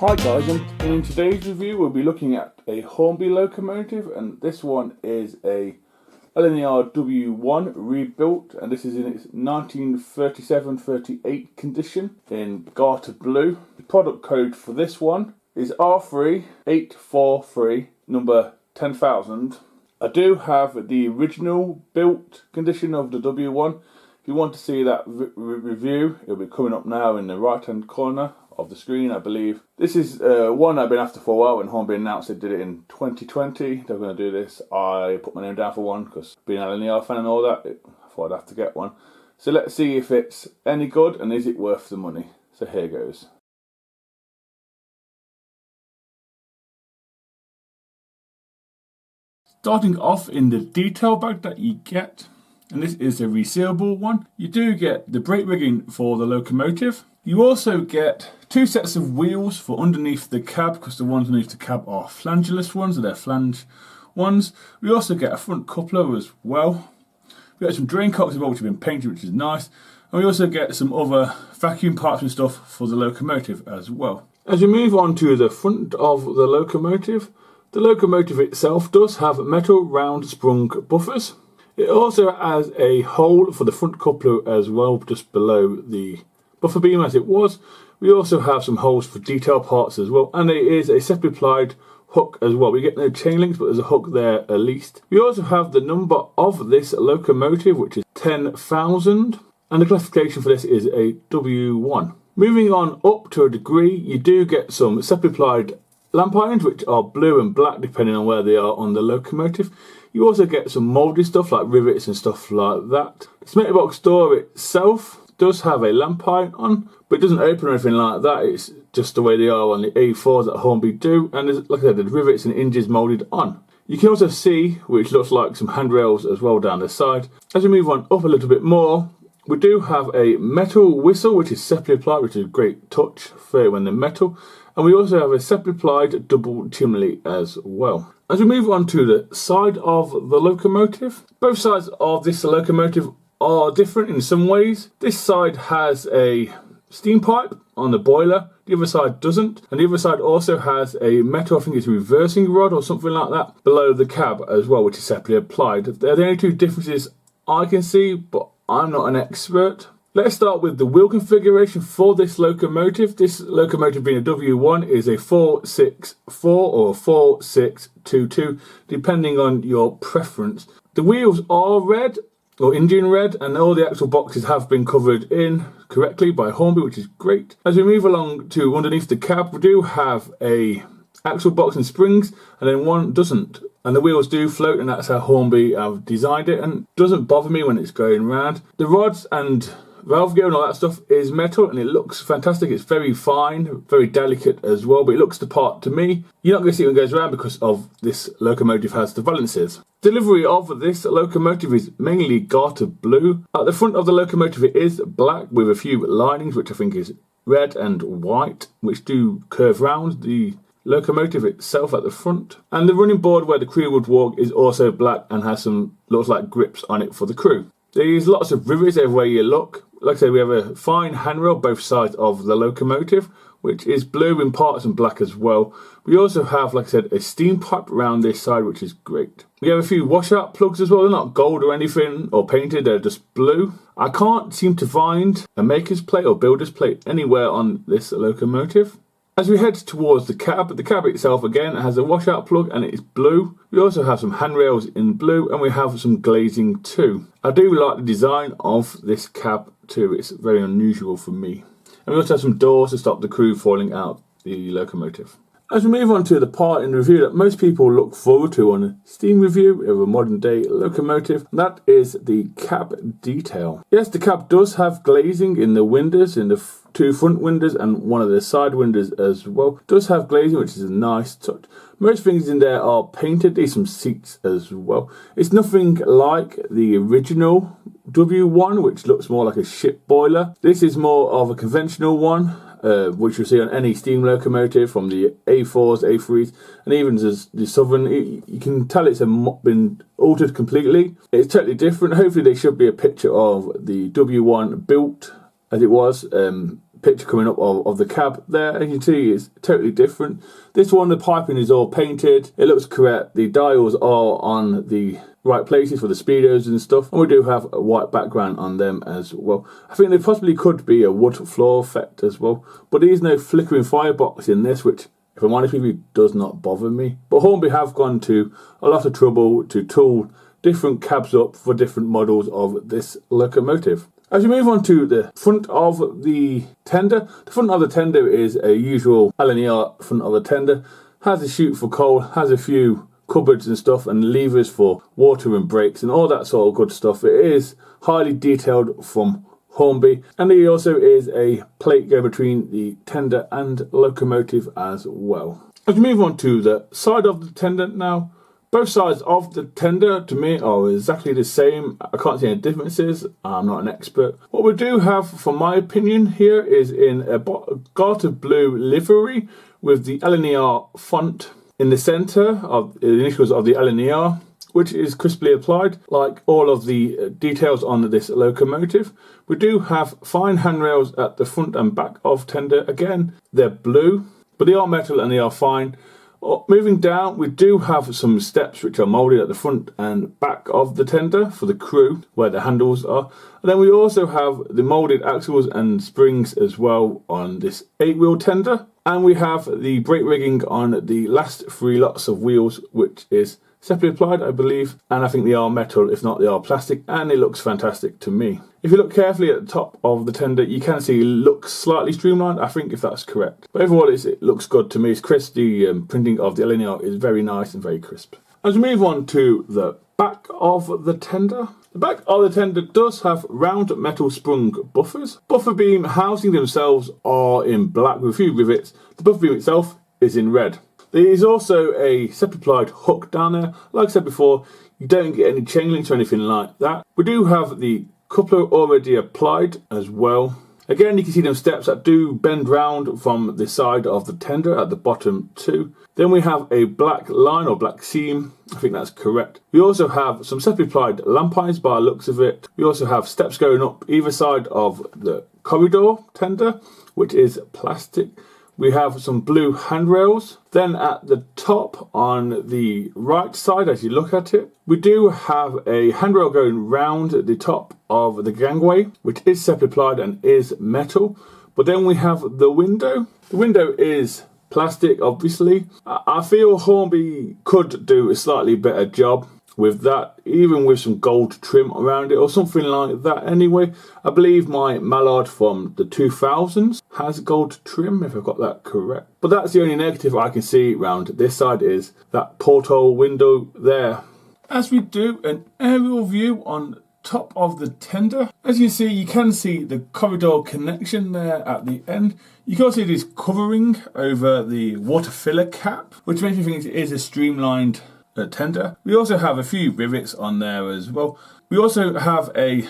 Hi guys, and in today's review we'll be looking at a Hornby locomotive, and this one is a Lner W1 rebuilt, and this is in its 1937-38 condition in GRATER blue. The product code for this one is R3843 number 10,000. I do have the original built condition of the W1. If you want to see that review, it'll be coming up now in the right hand corner of the screen, I believe. This is one I've been after for a while. When Hornby announced they did it in 2020, they were going to do this. I put my name down for one because being an Lner fan and all that, I thought I'd have to get one. So let's see if it's any good and is it worth the money. So here goes. Starting off in the detail bag that you get, and this is a resealable one, you do get the brake rigging for the locomotive. You also get two sets of wheels for underneath the cab, because the ones underneath the cab are flangeless ones, so they're flange ones. We also get a front coupler as well. We get some drain cocks as well, which have been painted, which is nice. And we also get some other vacuum parts and stuff for the locomotive as well. As we move on to the front of the locomotive itself does have metal round sprung buffers. It also has a hole for the front coupler as well, just below the buffer beam as it was. We also have some holes for detail parts as well, and there is a separately applied hook as well. We get no chain links, but there's a hook there at least. We also have the number of this locomotive, which is 10,000, and the classification for this is a W1. Moving on up to a degree, you do get some separately applied lamp irons, which are blue and black depending on where they are on the locomotive. You also get some mouldy stuff like rivets and stuff like that. The cemetery box door itself does have a lamp iron on, but it doesn't open or anything like that. It's just the way they are on the A4s that Hornby do, and there's, like I said, the rivets and hinges moulded on. You can also see, which looks like some handrails as well down the side. As we move on up a little bit more, we do have a metal whistle, which is separately applied, which is a great touch for when they're metal. And we also have a separately applied double chimney as well. As we move on to the side of the locomotive, both sides of this locomotive are different in some ways. This side has a steam pipe on the boiler, the other side doesn't, and the other side also has a metal, I think it's reversing rod or something like that, below the cab as well, which is separately applied. They're the only two differences I can see, but I'm not an expert. Let's start with the wheel configuration for this locomotive. This locomotive, being a W1, is a 464 or 4622, depending on your preference. The wheels are red, or Indian red, and all the axle boxes have been covered in correctly by Hornby, which is great. As we move along to underneath the cab, we do have a axle box and springs, and then one doesn't. And the wheels do float, and that's how Hornby have designed it, and doesn't bother me when it's going round. The rods and valve gear and all that stuff is metal, and it looks fantastic. It's very fine, very delicate as well, but it looks the part to me. You're not going to see it when it goes around because of this locomotive has the valances. Delivery of this locomotive is mainly GRATER blue. At the front of the locomotive it is black with a few linings, which I think is red and white, which do curve round the locomotive itself at the front. And the running board where the crew would walk is also black and has some, looks like, grips on it for the crew. There's lots of rivets everywhere you look. Like I said, we have a fine handrail both sides of the locomotive, which is blue in parts and black as well. We also have, like I said, a steam pipe around this side, which is great. We have a few washout plugs as well. They're not gold or anything or painted, they're just blue. I can't seem to find a maker's plate or builder's plate anywhere on this locomotive. As we head towards the cab itself again has a washout plug and it is blue. We also have some handrails in blue, and we have some glazing too. I do like the design of this cab too, it's very unusual for me. And we also have some doors to stop the crew falling out the locomotive. As we move on to the part in the review that most people look forward to on a Steam review of a modern day locomotive, that is the cab detail. Yes, the cab does have glazing in the windows, in the two front windows and one of the side windows as well. It does have glazing, which is a nice touch. Most things in there are painted. There's some seats as well. It's nothing like the original W1, which looks more like a ship boiler. This is more of a conventional one, which you'll see on any steam locomotive from the A4s, A3s, and even the Southern. You can tell it's been altered completely. It's totally different. Hopefully there should be a picture of the W1 built as it was picture coming up of the cab there, and you can see it's totally different. This one, the piping is all painted, it looks correct, the dials are on the right places for the speedos and stuff, and we do have a white background on them as well. I think there possibly could be a wood floor effect as well, but there is no flickering firebox in this, which, if I'm honest with you, does not bother me. But Hornby have gone to a lot of trouble to tool different cabs up for different models of this locomotive. As we move on to the front of the tender, the front of the tender is a usual Lner front of the tender. Has a chute for coal, has a few cupboards and stuff, and levers for water and brakes and all that sort of good stuff. It is highly detailed from Hornby, and there also is a plate go between the tender and locomotive as well. As we move on to the side of the tender now, both sides of the tender to me are exactly the same. I can't see any differences. I'm not an expert. What we do have, for my opinion, here is in a garter blue livery with the Lner font in the centre of the initials of the Lner, which is crisply applied like all of the details on this locomotive. We do have fine handrails at the front and back of tender. Again, they're blue, but they are metal and they are fine. Moving down, we do have some steps which are moulded at the front and back of the tender for the crew, where the handles are. And then we also have the moulded axles and springs as well on this 8-wheel tender. And we have the brake rigging on the last 3 lots of wheels, which is separately applied, I believe, and I think they are metal, if not they are plastic, and it looks fantastic to me. If you look carefully at the top of the tender, you can see it looks slightly streamlined, I think, if that's correct. But overall, it looks good to me. It's crisp. The printing of the Lner is very nice and very crisp. As we move on to the back of the tender, the back of the tender does have round metal sprung buffers. Buffer beam housing themselves are in black with a few rivets. The buffer beam itself is in red. There is also a separate applied hook down there. Like I said before, you don't get any chain links or anything like that. We do have the coupler already applied as well. Again, you can see them steps that do bend round from the side of the tender at the bottom too. Then we have a black line or black seam. I think that's correct. We also have some separately applied lamp irons by the looks of it. We also have steps going up either side of the corridor tender, which is plastic. We have some blue handrails. Then at the top on the right side, as you look at it, we do have a handrail going round the top of the gangway, which is separately applied and is metal. But then we have the window. The window is plastic, obviously. I feel Hornby could do a slightly better job with that, even with some gold trim around it or something like that. Anyway, I believe my Mallard from the 2000s has gold trim, if I've got that correct. But that's the only negative I can see around this side, is that porthole window there. As we do an aerial view on top of the tender, as you see, you can see the corridor connection there at the end. You can also see this covering over the water filler cap, which makes me think it is a streamlined tender. We also have a few rivets on there as well. We also have a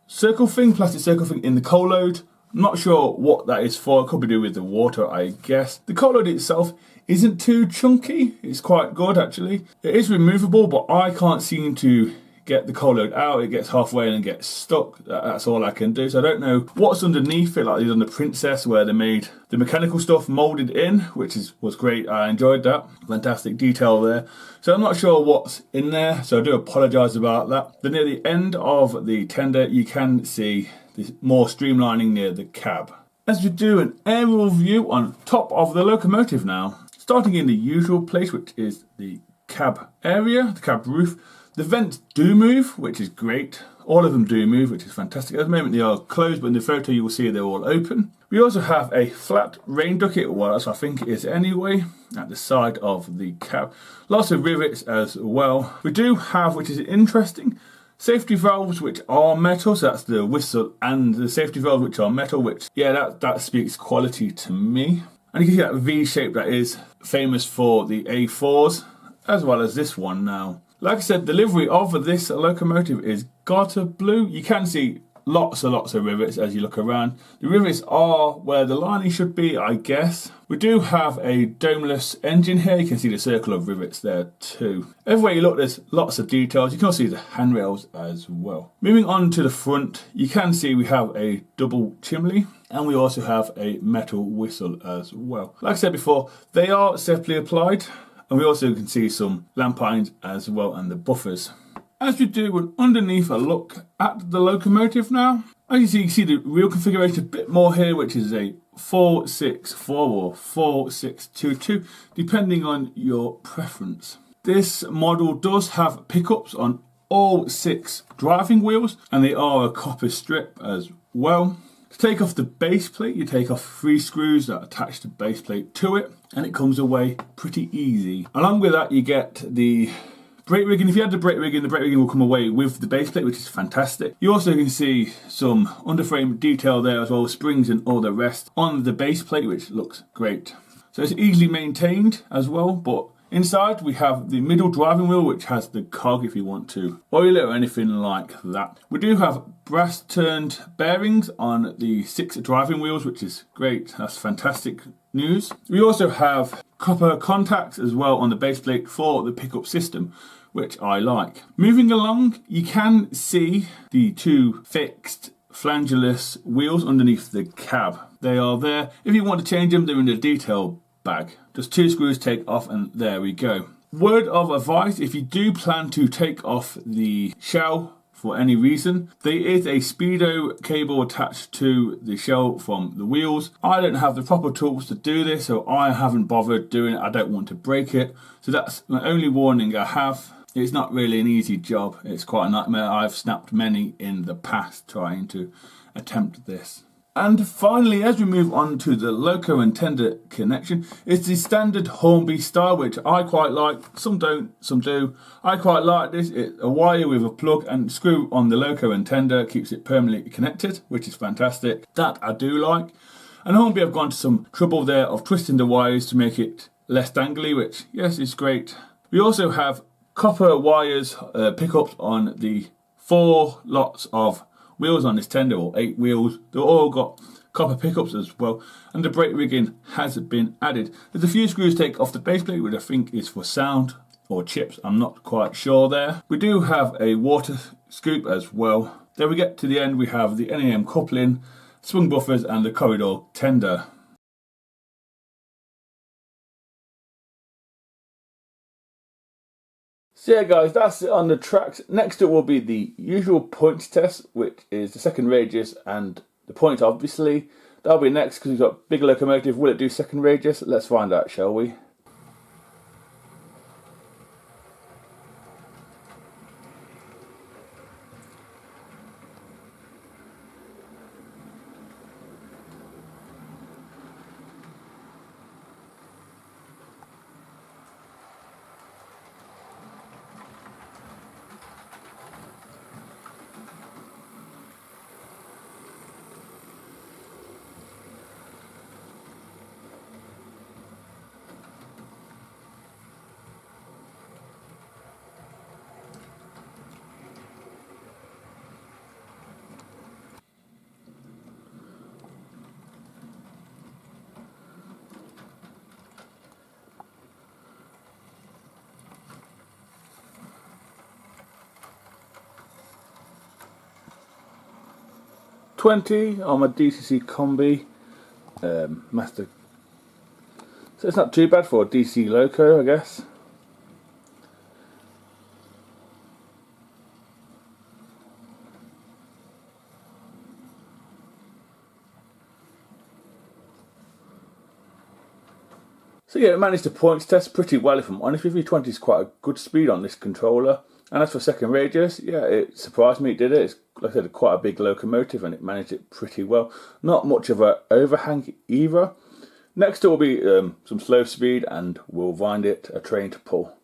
circle thing, plastic circle thing in the coal load. I'm not sure what that is for. It could be to do with the water, I guess. The coal load itself isn't too chunky. It's quite good, actually. It is removable, but I can't seem to get the coal load out. It gets halfway and gets stuck. That's all I can do. So I don't know what's underneath it, like these on the Princess, where they made the mechanical stuff molded in, which was great. I enjoyed that. Fantastic detail there. So I'm not sure what's in there, so I do apologise about that. Then near the end of the tender, you can see this more streamlining near the cab. As we do an aerial view on top of the locomotive now, starting in the usual place, which is the cab area, the cab roof. The vents do move, which is great. All of them do move, which is fantastic. At the moment they are closed, but in the photo you will see they're all open. We also have a flat rain duct, well that's what I think it is anyway, at the side of the cab. Lots of rivets as well. We do have, which is interesting, safety valves which are metal, so that's the whistle and the safety valve which are metal, which, yeah, that speaks quality to me. And you can see that V shape that is famous for the A4s, as well as this one now. Like I said, the livery of this locomotive is garter blue. You can see lots and lots of rivets as you look around. The rivets are where the lining should be, I guess. We do have a domeless engine here. You can see the circle of rivets there too. Everywhere you look, there's lots of details. You can also see the handrails as well. Moving on to the front, you can see we have a double chimney, and we also have a metal whistle as well. Like I said before, they are separately applied, and we also can see some lamp irons as well and the buffers. As we do underneath a look at the locomotive now, as you see the wheel configuration a bit more here, which is a 464 or 4622, depending on your preference. This model does have pickups on all 6 driving wheels, and they are a copper strip as well. To take off the base plate, you take off 3 screws that attach the base plate to it, and it comes away pretty easy. Along with that, you get the brake rigging. If you had the brake rigging will come away with the base plate, which is fantastic. You also can see some underframe detail there as well, springs and all the rest on the base plate, which looks great. So it's easily maintained as well, but inside we have the middle driving wheel, which has the cog if you want to oil it or anything like that. We do have brass turned bearings on the 6 driving wheels, which is great. That's fantastic news. We also have copper contacts as well on the base plate for the pickup system, which I like. Moving along, you can see the 2 fixed flangeless wheels underneath the cab. They are there. If you want to change them, they're in the detail bag. Just 2 screws take off, and there we go. Word of advice, if you do plan to take off the shell for any reason, there is a speedo cable attached to the shell from the wheels. I don't have the proper tools to do this, so I haven't bothered doing it. I don't want to break it. So that's the only warning I have. It's not really an easy job. It's quite a nightmare. I've snapped many in the past trying to attempt this. And finally, as we move on to the loco and tender connection, it's the standard Hornby style, which I quite like. Some don't, some do. I quite like this. It's a wire with a plug and screw on the loco and tender, keeps it permanently connected, which is fantastic. That I do like. And Hornby have gone to some trouble there of twisting the wires to make it less dangly, which, yes, is great. We also have copper wires pickups on the 4 lots of wheels on this tender, or 8 wheels. They've all got copper pickups as well, and the brake rigging has been added. There's a few screws take off the base plate, which I think is for sound or chips. I'm not quite sure there. We do have a water scoop as well. Then we get to the end, we have the NAM coupling, swing buffers, and the corridor tender. So yeah guys, that's it on the tracks. Next up will be the usual points test, which is the second radius and the points obviously. That'll be next because we've got big locomotive. Will it do second radius? Let's find out, shall we? $20 on my DCC combi master. So it's not too bad for a DC loco, I guess. So yeah, it managed to points test pretty well if I'm honest with you. 20 is quite a good speed on this controller. And as for second radius, yeah, it surprised me it did it. It's, like I said, quite a big locomotive and it managed it pretty well. Not much of an overhang either. Next will be some slow speed and we'll find it a train to pull.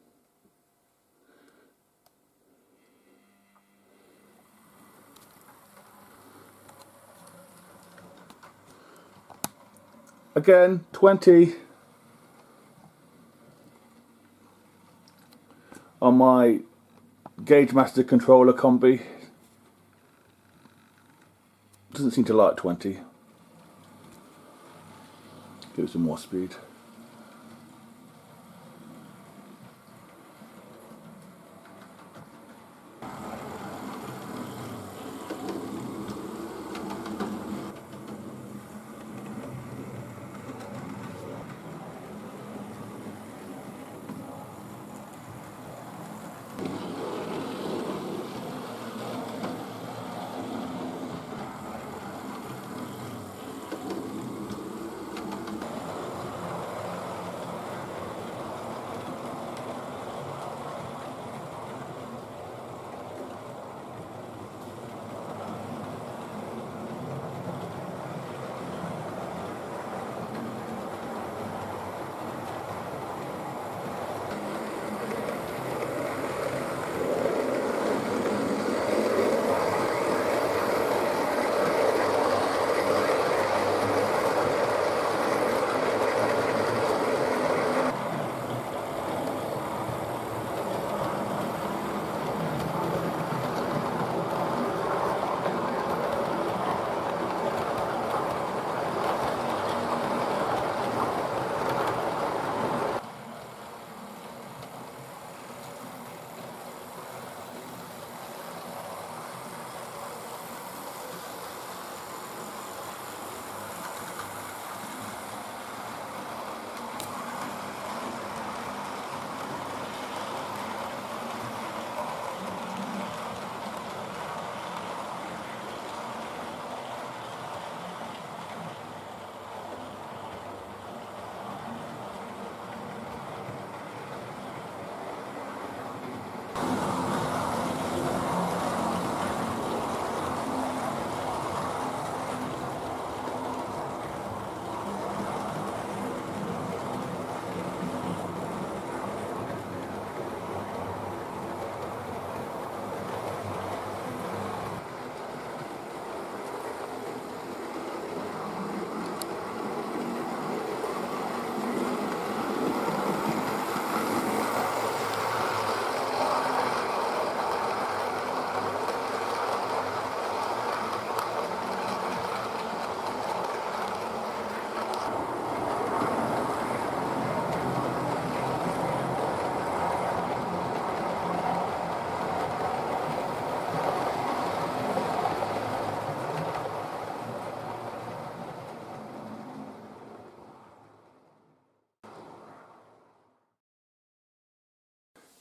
Again, 20 on my Gauge Master controller combi. Doesn't seem to like 20. Give it some more speed.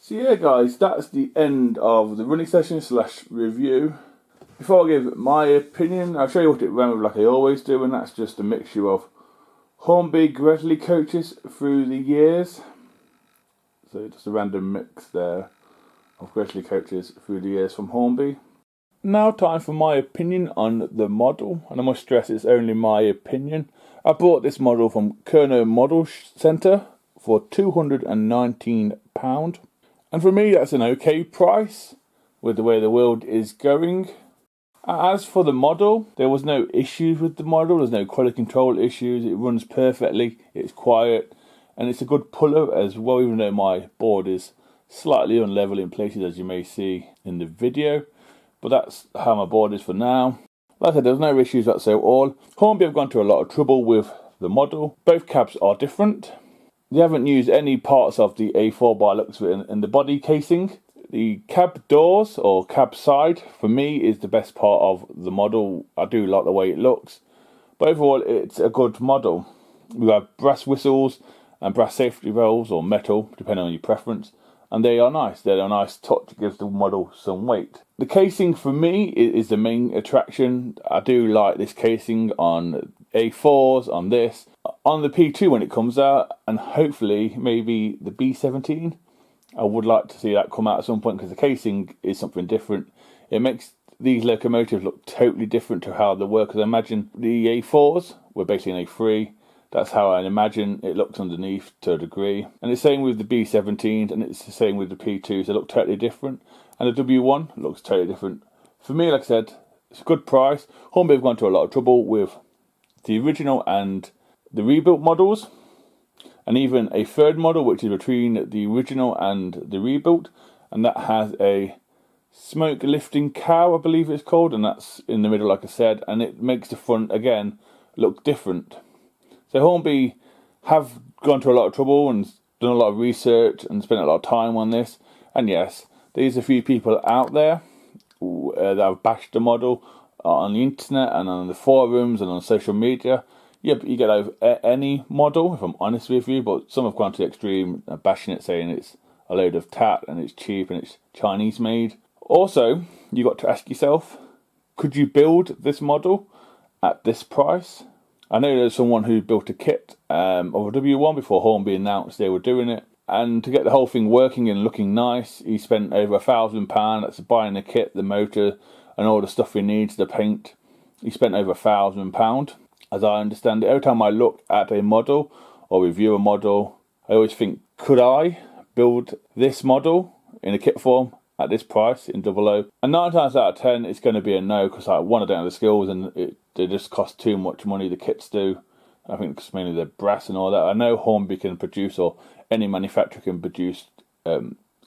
So yeah guys, that's the end of the running session / review. Before I give my opinion, I'll show you what it ran with like I always do, and that's just a mixture of Hornby GRATER coaches through the years. So just a random mix there of GRATER coaches through the years from Hornby. Now time for my opinion on the model, and I must stress it's only my opinion. I bought this model from Lner Model Centre for £219. And for me that's an okay price with the way the world is going. As for the model, there was no issues with the model, there's no quality control issues, it runs perfectly, it's quiet, and it's a good puller as well, even though my board is slightly unlevel in places as you may see in the video. But that's how my board is for now. Like I said, there's no issues whatsoever. All Hornby have gone to a lot of trouble with the model. Both cabs are different. They haven't used any parts of the A4 by looks of it in the body casing. The cab doors or cab side for me is the best part of the model. I do like the way it looks, but overall it's a good model. We have brass whistles and brass safety valves, or metal depending on your preference, and they are nice. They're a nice touch, gives the model some weight. The casing for me is the main attraction. I do like this casing on A4s, on this, on the P2 when it comes out, and hopefully maybe the B17. I would like to see that come out at some point because the casing is something different. It makes these locomotives look totally different to how they were, because I imagine the A4s were basically an A3. That's how I imagine it looks underneath to a degree. And it's the same with the B17s, and it's the same with the P2s. They look totally different. And the W1 looks totally different. For me, like I said, it's a good price. Hornby have gone to a lot of trouble with the original and the rebuilt models, and even a third model which is between the original and the rebuilt, and that has a smoke lifting cow, I believe it's called, and that's in the middle, like I said, and it makes the front again look different. So Hornby have gone to a lot of trouble and done a lot of research and spent a lot of time on this, and yes, there's a few people out there that have bashed the model on the internet and on the forums and on social media. Yeah, but you get over any model, if I'm honest with you, but some have gone to the extreme, bashing it, saying it's a load of tat and it's cheap and it's Chinese made. Also, you got to ask yourself, could you build this model at this price? I know there's someone who built a kit of a W1 before Hornby announced they were doing it, and to get the whole thing working and looking nice, he spent over £1,000. That's buying the kit, the motor, and all the stuff he needs, the paint. He spent over £1,000, as I understand it. Every time I look at a model or review a model, I always think, could I build this model in a kit form at this price in 00? And 9 times out of 10, it's going to be a no, because I don't have the skills and they just cost too much money, the kits do. I think it's mainly the brass and all that. I know Hornby can produce, or any manufacturer can produce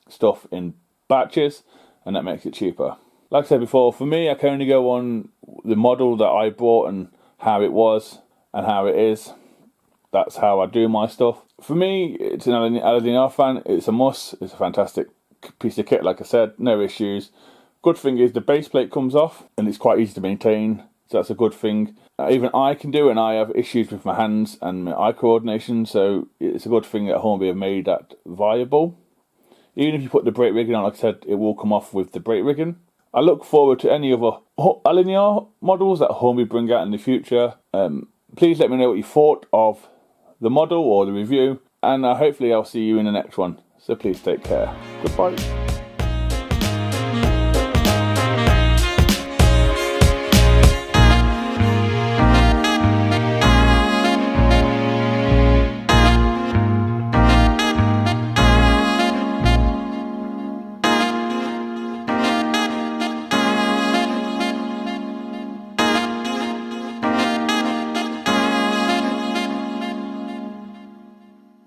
stuff in batches, and that makes it cheaper. Like I said before, for me, I can only go on the model that I bought and how it was and how it is. That's how I do my stuff. For me, it's an Lner fan. It's a must. It's a fantastic piece of kit, like I said, no issues. Good thing is the base plate comes off and it's quite easy to maintain, so that's a good thing. Even I can do it, and I have issues with my hands and my eye coordination, so it's a good thing that Hornby have made that viable. Even if you put the brake rigging on, like I said, it will come off with the brake rigging. I look forward to any other Lner models that Hornby bring out in the future. Please let me know what you thought of the model or the review, and hopefully I'll see you in the next one. So please take care. Goodbye.